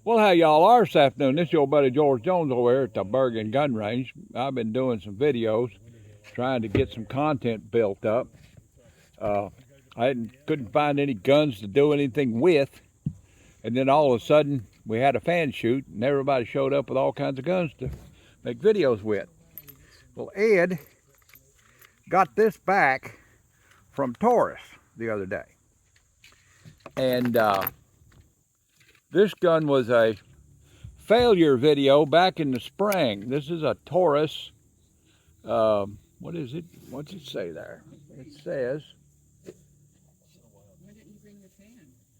Well, how y'all are this afternoon? This is your buddy George Jones over here at the Bergen Gun Range. I've been doing some videos, trying to get some content built up. I couldn't find any guns to do anything with, and then all of a sudden we had a fan shoot, and everybody showed up with all kinds of guns to make videos with. Well, Ed got this back from Taurus the other day, and this gun was a failure video back in the spring. This is a Taurus. What is it? What's it say there? It says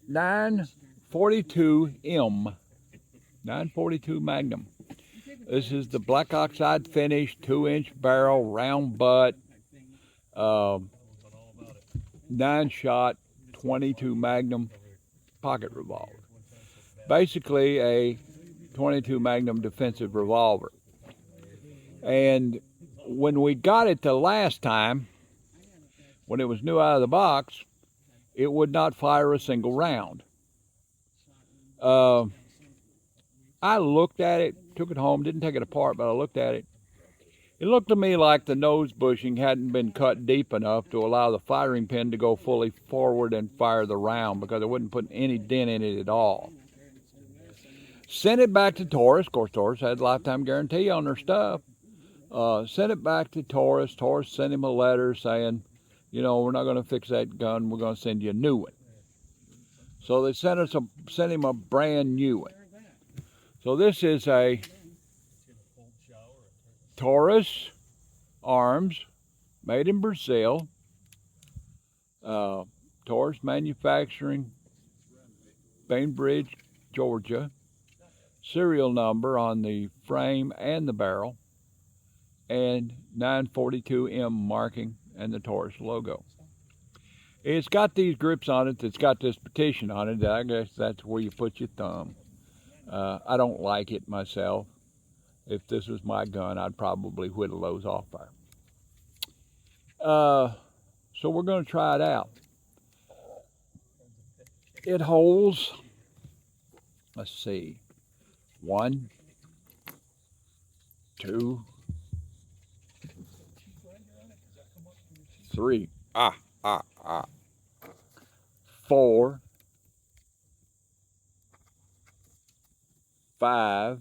942M, 942 Magnum. This is the black oxide finish, 2-inch barrel, round butt, 9-shot, 22 Magnum pocket revolver. Basically a 22 Magnum defensive revolver. And when we got it the last time, when it was new out of the box, it would not fire a single round. I looked at it, took it home, didn't take it apart, but I looked at it. It looked to me like the nose bushing hadn't been cut deep enough to allow the firing pin to go fully forward and fire the round, because it wouldn't put any dent in it at all. Sent it back to Taurus. Of course, Taurus had a lifetime guarantee on their stuff. Sent it back to Taurus. Taurus sent him a letter saying, you know, we're not going to fix that gun. We're going to send you a new one. So they sent him a brand new one. So this is a Taurus Arms, made in Brazil. Taurus Manufacturing, Bainbridge, Georgia. Serial number on the frame and the barrel, and 942M marking and the Taurus logo. It's got these grips on it. It's got this petition on it. I guess that's where you put your thumb. I don't like it myself. If this was my gun, I'd probably whittle those off there. So we're going to try it out. It holds, let's see, 1, 2, 3, 4, 5,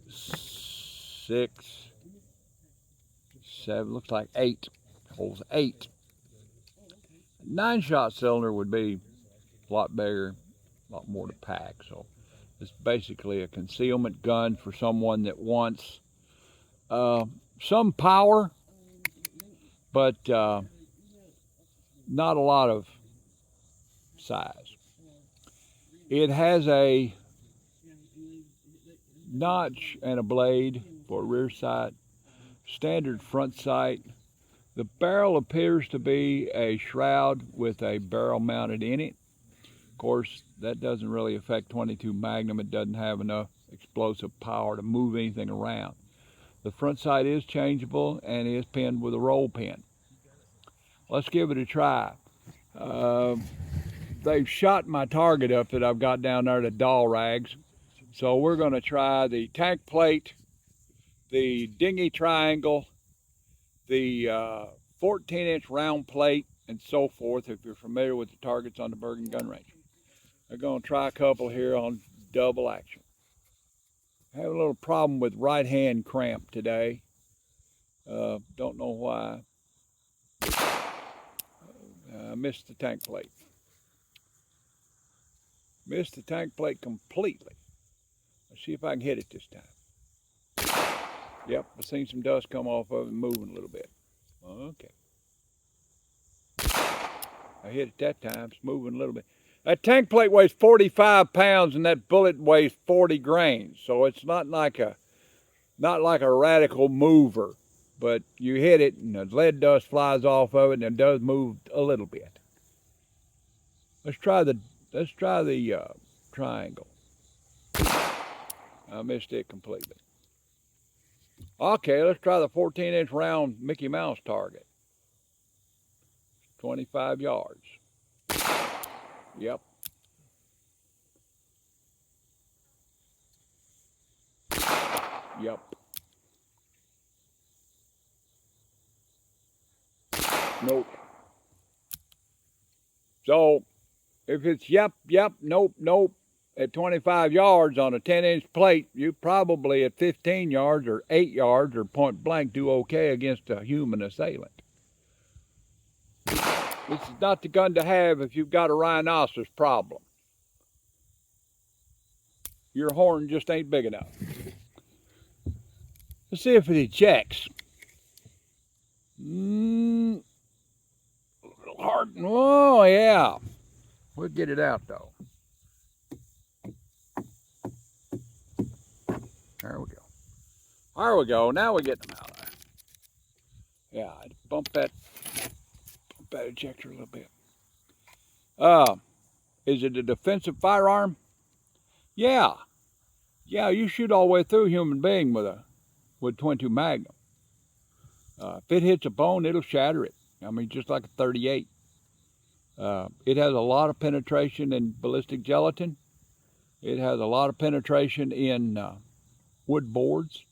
6, 7, looks like 8, holds 8. 9-shot cylinder would be a lot bigger, a lot more to pack. So it's basically a concealment gun for someone that wants some power, but not a lot of size. It has a notch and a blade for a rear sight, standard front sight. The barrel appears to be a shroud with a barrel mounted in it. Of course, that doesn't really affect 22 Magnum. It doesn't have enough explosive power to move anything around. The front sight is changeable and is pinned with a roll pin. Let's give it a try. They've shot my target up that I've got down there to doll rags. So we're going to try the tank plate, the dinghy triangle, the 14-inch round plate, and so forth, if you're familiar with the targets on the Bergen Gun Range. They're going to try a couple here on double action. I have a little problem with right hand cramp today. Don't know why. I missed the tank plate. Missed the tank plate completely. Let's see if I can hit it this time. Yep, I've seen some dust come off of it, moving a little bit. Okay. I hit it that time, it's moving a little bit. That tank plate weighs 45 pounds and that bullet weighs 40 grains. So it's not like a radical mover, but you hit it and the lead dust flies off of it and it does move a little bit. Let's try the triangle. I missed it completely. Okay, let's try the 14-inch round Mickey Mouse target. 25 yards. Yep. Yep. Nope. So if it's yep, nope, nope at 25 yards on a 10-inch plate, you probably at 15 yards or 8 yards or point blank do okay against a human assailant. This is not the gun to have if you've got a rhinoceros problem. Your horn just ain't big enough. Let's see if it ejects. Hard. Oh, yeah. We'll get it out, though. There we go. There we go. Now we're getting them out. Yeah, I'd bump that ejector a little bit. Is it a defensive firearm? Yeah. Yeah, you shoot all the way through a human being with 22 Magnum. If it hits a bone, it'll shatter it. I mean, just like a 38. It has a lot of penetration in ballistic gelatin. It has a lot of penetration in wood boards.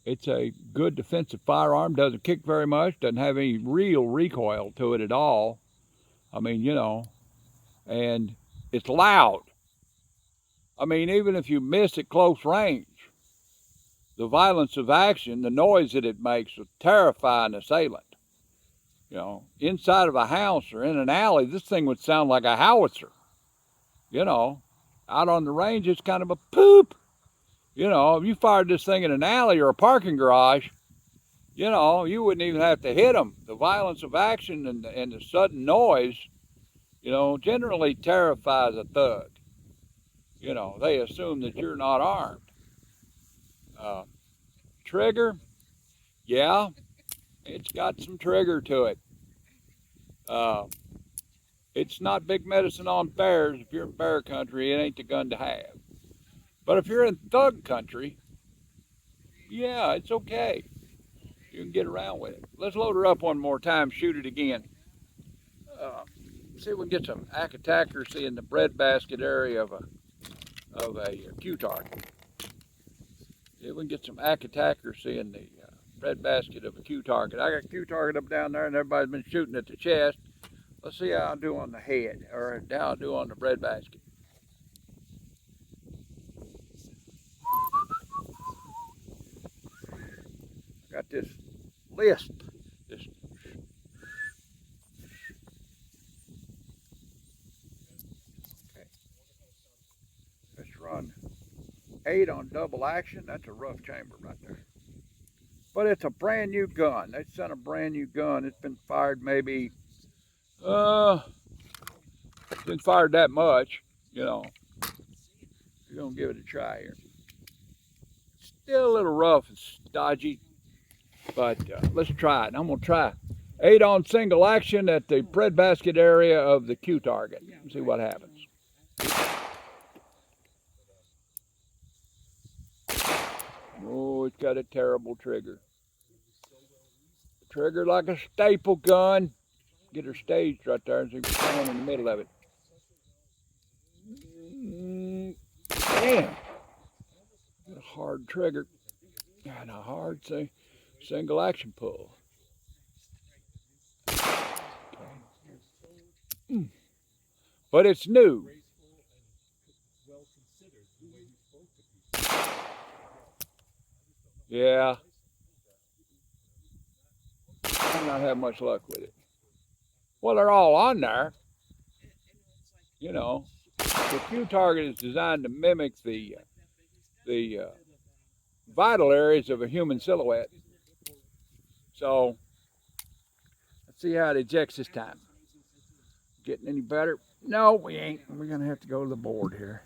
It's a good defensive firearm. Doesn't kick very much. Doesn't have any real recoil to it at all. I mean, you know, and it's loud. I mean, even if you miss at close range, the violence of action, the noise that it makes will terrify an assailant. You know, inside of a house or in an alley, this thing would sound like a howitzer. You know, out on the range, it's kind of a poop. You know, if you fired this thing in an alley or a parking garage, you know, you wouldn't even have to hit them. The violence of action and the sudden noise, you know, generally terrifies a thug. You know, they assume that you're not armed. Trigger, yeah, it's got some trigger to it. It's not big medicine on bears. If you're in bear country, it ain't the gun to have. But if you're in thug country, yeah, it's okay. You can get around with it. Let's load her up one more time, shoot it again. See if we can get some accuracy in the breadbasket area of a Q target. See if we can get some accuracy in the breadbasket of a Q target. I got a Q target up down there, and everybody's been shooting at the chest. Let's see how I do on the head, or how I do on the breadbasket. Got this lisp. Okay. Let's run 8 on double action. That's a rough chamber right there. But it's a brand new gun. They sent a brand new gun. It's been fired maybe, been fired that much, you know. We're gonna give it a try here. Still a little rough and stodgy, but let's try it. I'm gonna try 8 on single action at the breadbasket area of the Q target. See what happens. Oh, it's got a terrible trigger. Trigger like a staple gun. Get her staged right there and see what's going on in the middle of it. Damn. A hard trigger. And a hard single action pull. But it's new. Yeah. I'm not having much luck with it. Well, they're all on there. You know, the Q target is designed to mimic the vital areas of a human silhouette. So let's see how it ejects this time. Getting any better? No, we ain't. We're gonna have to go to the board here.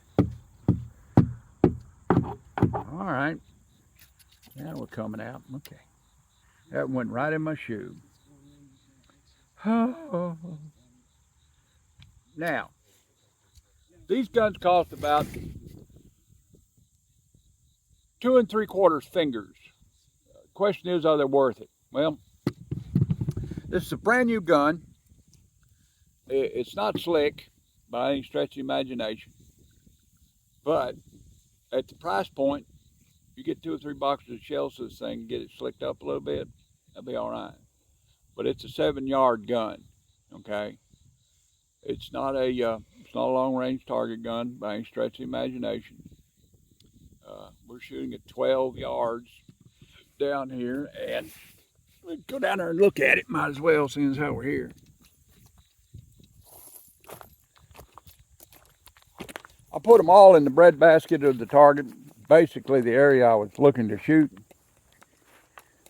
All right. Now we're coming out. Okay. That went right in my shoe. Now, these guns cost about 2 3/4 fingers. Question is, are they worth it? Well, This is a brand new gun. It's not slick by any stretch of the imagination, but at the price point, you get 2 or 3 boxes of shells to this thing and get it slicked up a little bit, that'll be all right. But it's a 7-yard gun, okay? It's not a long-range target gun by any stretch of the imagination. We're shooting at 12 yards down here, and we go down there and look at it. Might as well, seeing as how we're here. I put them all in the breadbasket of the target, basically the area I was looking to shoot.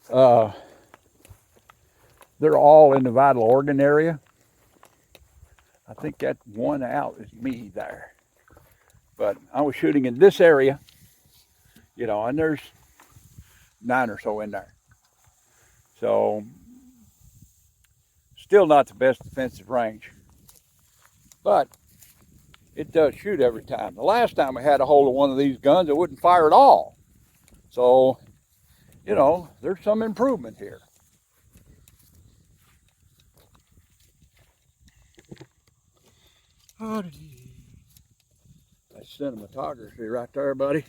They're all in the vital organ area. I think that one out is me there. But I was shooting in this area, you know, and there's 9 or so in there. So, still not the best defensive range. But it does shoot every time. The last time we had a hold of one of these guns, it wouldn't fire at all. So, you know, there's some improvement here. That's cinematography right there, buddy.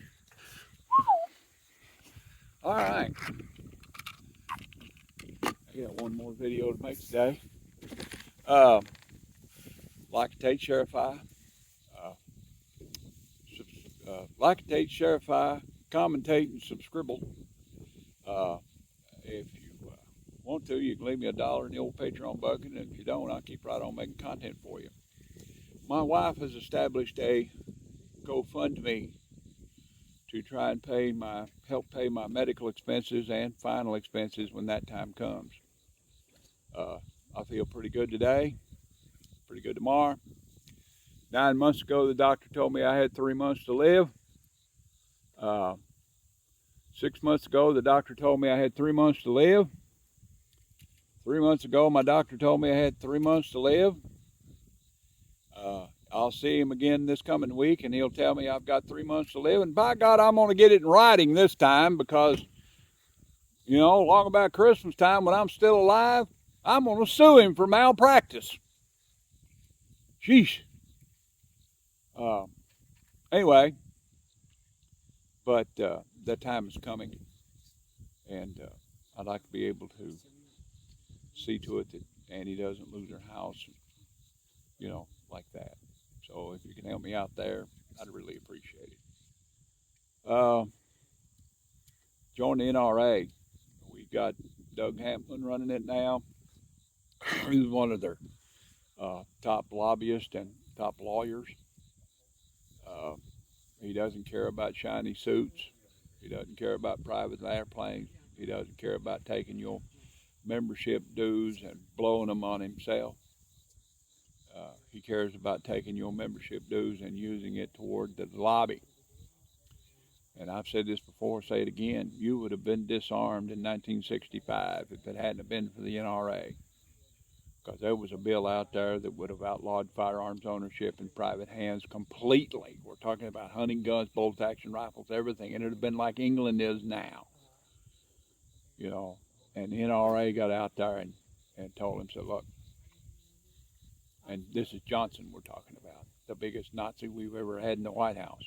All right. I got one more video to make today. Lactate, Sheriff-I. Lactate, Sheriff-I. Commentate and subscribe. If you want to, you can leave me $1 in the old Patreon bucket, and if you don't, I'll keep right on making content for you. My wife has established a GoFundMe to try and help pay my medical expenses and final expenses when that time comes. I feel pretty good today, pretty good tomorrow. 9 months ago, the doctor told me I had 3 months to live. 6 months ago, the doctor told me I had 3 months to live. 3 months ago, my doctor told me I had 3 months to live. I'll see him again this coming week, and he'll tell me I've got 3 months to live. And by God, I'm going to get it in writing this time, because, you know, long about Christmas time, when I'm still alive, I'm going to sue him for malpractice. Sheesh. Anyway, but that time is coming, and I'd like to be able to see to it that Annie doesn't lose her house, you know, like that. So if you can help me out there, I'd really appreciate it. Join the NRA. We've got Doug Hamplin running it now. He's one of their top lobbyists and top lawyers. He doesn't care about shiny suits. He doesn't care about private airplanes. He doesn't care about taking your membership dues and blowing them on himself. He cares about taking your membership dues and using it toward the lobby. And I've said this before, say it again, you would have been disarmed in 1965 if it hadn't been for the NRA. Because there was a bill out there that would have outlawed firearms ownership in private hands completely. We're talking about hunting guns, bolt-action rifles, everything. And it would have been like England is now. You know, and the NRA got out there and told him, said, look, and this is Johnson we're talking about, the biggest Nazi we've ever had in the White House.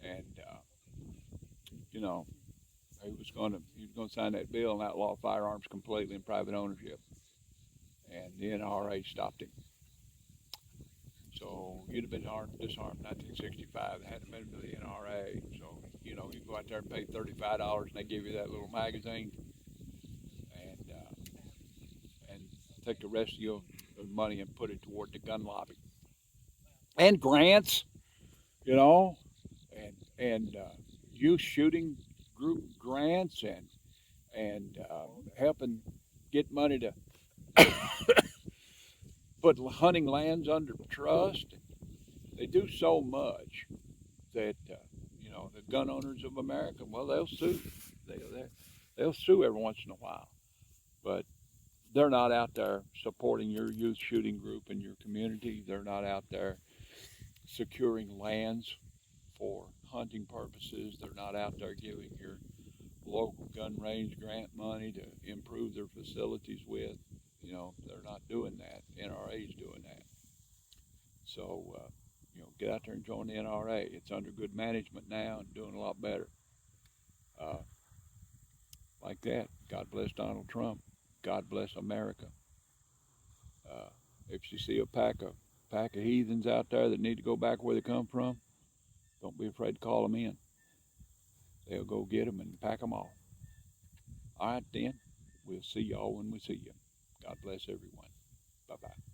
And, you know, he was going to sign that bill and outlaw firearms completely in private ownership. And the NRA stopped him. So you'd have been disarmed in 1965 and hadn't been to the NRA. So, you know, you go out there and pay $35 and they give you that little magazine, and take the rest of your money and put it toward the gun lobby. And grants, you know, and youth shooting group grants, and helping get money to put hunting lands under trust. They do so much that, you know, the gun owners of America, well, they'll sue. They'll sue every once in a while. But they're not out there supporting your youth shooting group in your community. They're not out there securing lands for hunting purposes. They're not out there giving your local gun range grant money to improve their facilities with. You know, they're not doing that. NRA's doing that. So, you know, get out there and join the NRA. It's under good management now and doing a lot better. Like that. God bless Donald Trump. God bless America. If you see a pack of heathens out there that need to go back where they come from, don't be afraid to call them in. They'll go get them and pack them all. All right, then. We'll see y'all when we see you. God bless everyone. Bye-bye.